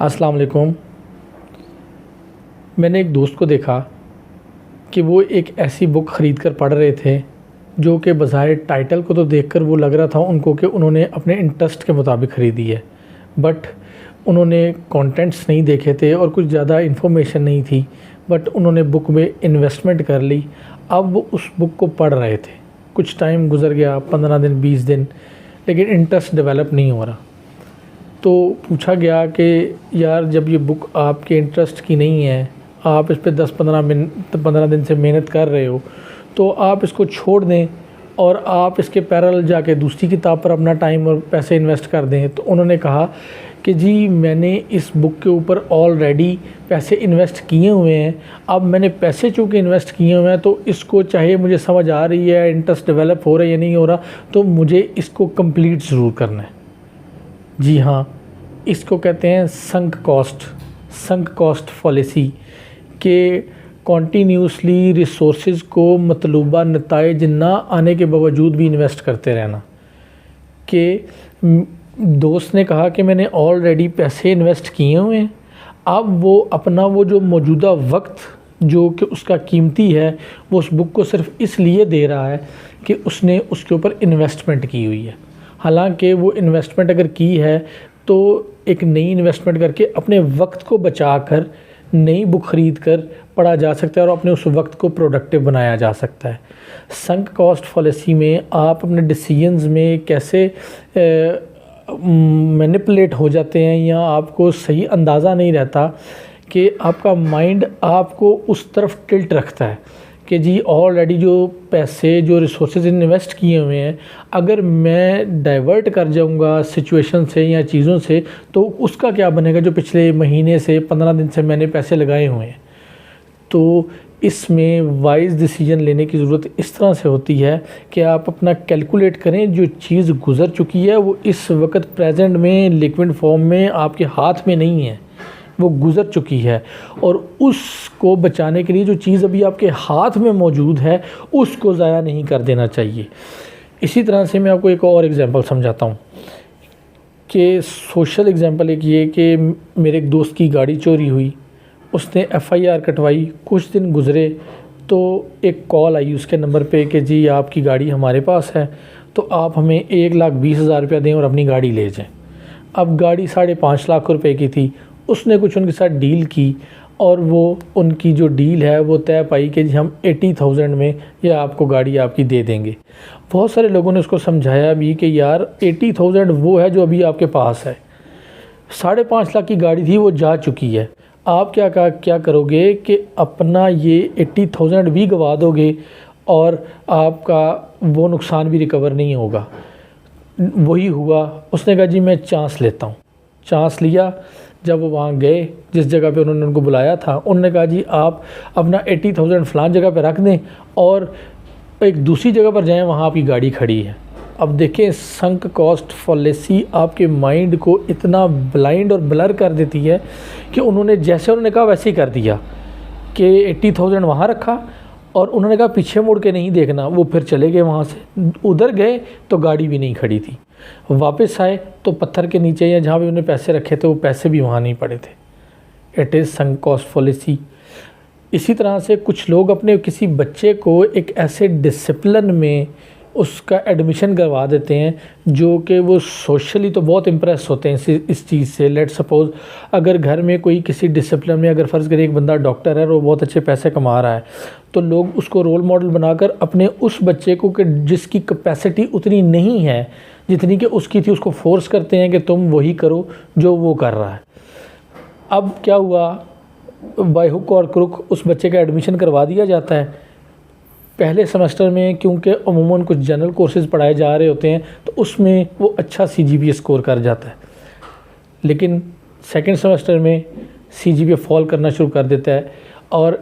अस्सलाम वालेकुम। मैंने एक दोस्त को देखा कि वो एक ऐसी बुक ख़रीद कर पढ़ रहे थे जो कि बज़ाहिर टाइटल को तो देखकर वो लग रहा था उनको कि उन्होंने अपने इंटरेस्ट के मुताबिक ख़रीदी है, बट उन्होंने कंटेंट्स नहीं देखे थे और कुछ ज़्यादा इन्फॉर्मेशन नहीं थी, बट उन्होंने बुक में इन्वेस्टमेंट कर ली। अब वो उस बुक को पढ़ रहे थे। कुछ टाइम गुज़र गया, 15 दिन 20 दिन, लेकिन इंटरेस्ट डेवलप नहीं हो रहा। तो पूछा गया कि यार जब ये बुक आपके इंटरेस्ट की नहीं है, आप इस पे 15 दिन से मेहनत कर रहे हो, तो आप इसको छोड़ दें और आप इसके पैरेलल जाके दूसरी किताब पर अपना टाइम और पैसे इन्वेस्ट कर दें। तो उन्होंने कहा कि जी मैंने इस बुक के ऊपर ऑलरेडी पैसे इन्वेस्ट किए हुए हैं, अब मैंने पैसे चूँकि इन्वेस्ट किए हुए हैं तो इसको चाहे मुझे समझ आ रही है, इंटरेस्ट डेवलप हो रहा है या नहीं हो रहा, तो मुझे इसको कंप्लीट ज़रूर करना है। जी हाँ, इसको कहते हैं संक कॉस्ट फॉलिसी के कॉन्टीन्यूसली रिसोर्सेज को मतलूबा नताइज ना आने के बावजूद भी इन्वेस्ट करते रहना। कि दोस्त ने कहा कि मैंने ऑलरेडी पैसे इन्वेस्ट किए हुए हैं, अब वो अपना वो जो मौजूदा वक्त जो कि उसका कीमती है वो उस बुक को सिर्फ इसलिए दे रहा है कि उसने उसके ऊपर इन्वेस्टमेंट की हुई है। हालांकि वो इन्वेस्टमेंट अगर की है तो एक नई इन्वेस्टमेंट करके अपने वक्त को बचा कर नई बुक ख़रीद कर पढ़ा जा सकता है और अपने उस वक्त को प्रोडक्टिव बनाया जा सकता है। संक कॉस्ट पॉलिसी में आप अपने डिसीजंस में कैसे मैनिपुलेट हो जाते हैं या आपको सही अंदाज़ा नहीं रहता कि आपका माइंड आपको उस तरफ टिल्ट रखता है कि जी ऑलरेडी जो पैसे जो रिसोर्सेज इन्वेस्ट किए हुए हैं, अगर मैं डाइवर्ट कर जाऊंगा सिचुएशन से या चीज़ों से तो उसका क्या बनेगा जो पिछले महीने से 15 दिन से मैंने पैसे लगाए हुए हैं। तो इसमें वाइज डिसीजन लेने की ज़रूरत इस तरह से होती है कि आप अपना कैलकुलेट करें, जो चीज़ गुज़र चुकी है वो इस वक्त प्रेजेंट में लिक्विड फॉर्म में आपके हाथ में नहीं है, वो गुज़र चुकी है, और उसको बचाने के लिए जो चीज़ अभी आपके हाथ में मौजूद है उसको ज़ाया नहीं कर देना चाहिए। इसी तरह से मैं आपको एक और एग्ज़ाम्पल समझाता हूँ कि सोशल एग्ज़ाम्पल एक ये कि मेरे एक दोस्त की गाड़ी चोरी हुई, उसने FIR कटवाई। कुछ दिन गुज़रे तो एक कॉल आई उसके नंबर पे कि जी आपकी गाड़ी हमारे पास है, तो आप हमें 1,20,000 रुपया दें और अपनी गाड़ी ले जाएं। अब गाड़ी 5.5 लाख रुपए की थी। उसने कुछ उनके साथ डील की और वो उनकी जो डील है वो तय पाई कि जी हम 80,000 में या आपको गाड़ी आपकी दे देंगे। बहुत सारे लोगों ने उसको समझाया भी कि यार 80,000 वो है जो अभी आपके पास है, 5.5 लाख की गाड़ी थी वो जा चुकी है। आप क्या करोगे कि अपना ये 80,000 भी गवा दोगे और आपका वो नुकसान भी रिकवर नहीं होगा। वही हुआ। उसने कहा जी मैं चांस लेता हूँ। चांस लिया। जब वो वहाँ गए जिस जगह पे उन्होंने उनको बुलाया था, उन्होंने कहा जी आप अपना 80,000 फ़लाँ जगह पे रख दें और एक दूसरी जगह पर जाएं, वहाँ आपकी गाड़ी खड़ी है। अब देखें, संक कॉस्ट फॉलिसी आपके माइंड को इतना ब्लाइंड और ब्लर कर देती है कि उन्होंने जैसे उन्होंने कहा वैसे ही कर दिया कि 80,000 वहाँ रखा और उन्होंने कहा पीछे मुड़ के नहीं देखना। वो फिर चले गए वहाँ से। उधर गए तो गाड़ी भी नहीं खड़ी थी। वापस आए तो पत्थर के नीचे या जहाँ भी उन्होंने पैसे रखे थे वो पैसे भी वहाँ नहीं पड़े थे। It is sunk cost policy. इसी तरह से कुछ लोग अपने किसी बच्चे को एक ऐसे डिसिप्लिन में उसका एडमिशन करवा देते हैं जो कि वो सोशली तो बहुत इम्प्रेस होते हैं इस चीज़ से। लेट सपोज़ अगर घर में कोई किसी डिसिप्लिन में, अगर फ़र्ज़ करिए एक बंदा डॉक्टर है और वो बहुत अच्छे पैसे कमा रहा है, तो लोग उसको रोल मॉडल बनाकर अपने उस बच्चे को कि जिसकी कैपेसिटी उतनी नहीं है जितनी कि उसकी थी, उसको फोर्स करते हैं कि तुम वही करो जो वो कर रहा है। अब क्या हुआ, बाय हुक और क्रुक उस बच्चे का एडमिशन करवा दिया जाता है। पहले सेमेस्टर में क्योंकि अमूमन कुछ जनरल कोर्सेज़ पढ़ाए जा रहे होते हैं तो उसमें वो अच्छा CGPA स्कोर कर जाता है, लेकिन सेकंड सेमेस्टर में CGPA फॉल करना शुरू कर देता है और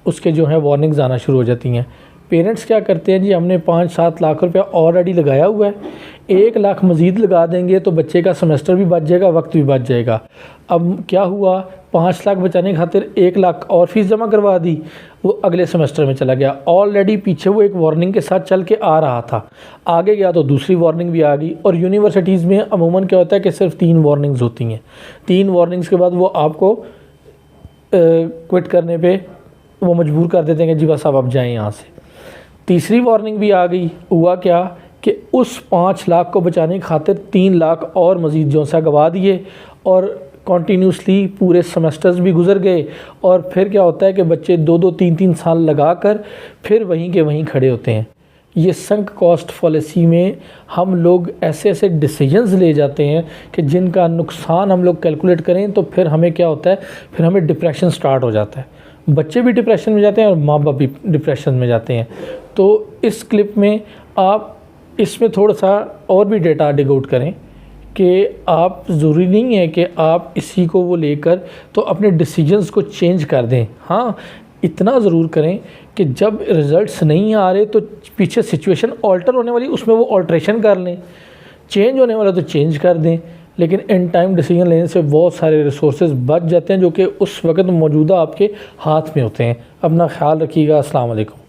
उसके जो है वार्निंग्स आना शुरू हो जाती हैं। पेरेंट्स क्या करते हैं जी, हमने 5-7 लाख रुपया ऑलरेडी लगाया हुआ है, 1 लाख मज़ीद लगा देंगे तो बच्चे का सेमेस्टर भी बच जाएगा, वक्त भी बच जाएगा। अब क्या हुआ, 5 लाख बचाने खातिर 1 लाख और फीस जमा करवा दी, वो अगले सेमेस्टर में चला गया। ऑलरेडी पीछे वो एक वार्निंग के साथ चल के आ रहा था, आगे गया तो दूसरी वार्निंग भी आ गई। और यूनिवर्सिटीज़ में अमूमन क्या होता है कि सिर्फ 3 वार्निंग्स होती हैं, 3 वार्निंग्स के बाद वो आपको क्विट करने पे वो मजबूर कर देते हैं कि जी बस अब आप जाएँ यहाँ से। तीसरी वार्निंग भी आ गई, हुआ क्या कि उस 5 लाख को बचाने की खातिर 3 लाख और मज़ीद जो सा गवा दिए और कॉन्टीन्यूसली पूरे सेमेस्टर्स भी गुजर गए। और फिर क्या होता है कि बच्चे 2-2 3-3 साल लगा कर फिर वहीं के वहीं खड़े होते हैं। ये संक कॉस्ट पॉलिसी में हम लोग ऐसे ऐसे डिसीजंस ले जाते हैं कि जिनका नुकसान हम लोग कैलकुलेट करें तो फिर हमें क्या होता है, फिर हमें डिप्रेशन स्टार्ट हो जाता है। बच्चे भी डिप्रेशन में जाते हैं और माँ बाप भी डिप्रेशन में जाते हैं। तो इस क्लिप में आप इसमें थोड़ा सा और भी डेटा डिग आउट करें कि आप ज़रूरी नहीं है कि आप इसी को वो लेकर तो अपने डिसीजंस को चेंज कर दें। हाँ, इतना ज़रूर करें कि जब रिज़ल्ट्स नहीं आ रहे तो पीछे सिचुएशन ऑल्टर होने वाली, उसमें वो ऑल्ट्रेशन कर लें, चेंज होने वाला तो चेंज कर दें। लेकिन इन टाइम डिसीजन लेने से बहुत सारे रिसोर्सेज बच जाते हैं जो कि उस वक्त मौजूदा आपके हाथ में होते हैं। अपना ख्याल रखिएगा। अस्सलाम वालेकुम।